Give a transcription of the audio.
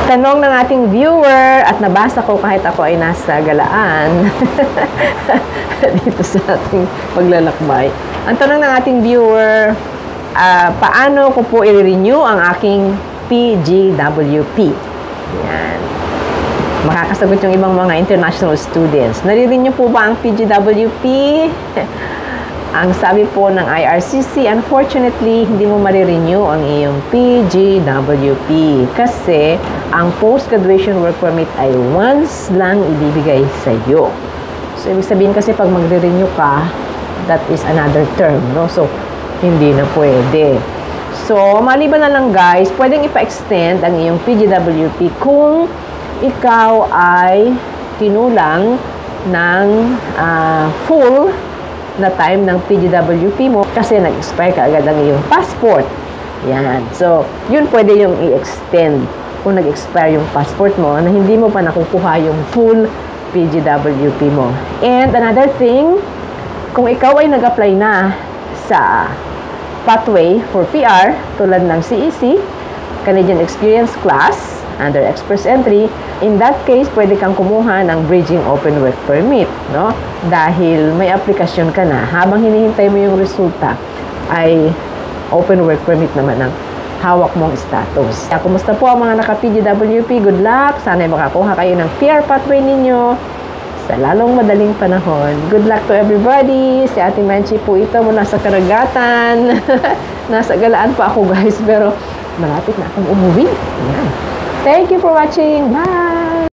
Tanong ng ating viewer at nabasa ko kahit ako ay nasa galaan dito sa ating paglalakbay. Ang tanong ng ating viewer, paano ko po i-renew ang aking PGWP? Yan. Makakasagot yung ibang mga international students. Nare-renew po ba ang PGWP? Ang sabi po ng IRCC, unfortunately, hindi mo marirenew ang iyong PGWP kasi ang post-graduation work permit ay once lang ibibigay sa iyo. So, ibig sabihin kasi pag magre-renew ka, that is another term, no? So, hindi na pwede. So, maliban na lang guys, pwedeng ipa-extend ang iyong PGWP kung ikaw ay tinulang ng full na time ng PGWP mo kasi nag-expire ka agad ang iyong passport. Yan. So, yun pwede yung i-extend kung nag-expire yung passport mo na hindi mo pa nakukuha yung full PGWP mo. And another thing, kung ikaw ay nag-apply na sa pathway for PR tulad ng CEC, Canadian Experience Class, under Express Entry, in that case, pwede kang kumuha ng Bridging Open Work Permit, no? Dahil may aplikasyon ka na, habang hinihintay mo yung resulta, ay Open Work Permit naman ang hawak mong status. Kumusta po ang mga naka-PGWP? Good luck! Sana'y makakuha kayo ng PR pathway ninyo sa lalong madaling panahon. Good luck to everybody! Si Ate Menchi po ito mula sa Karagatan. Nasa galaan pa ako guys, pero malapit na akong umuwi. Ayan. Thank you for watching. Bye!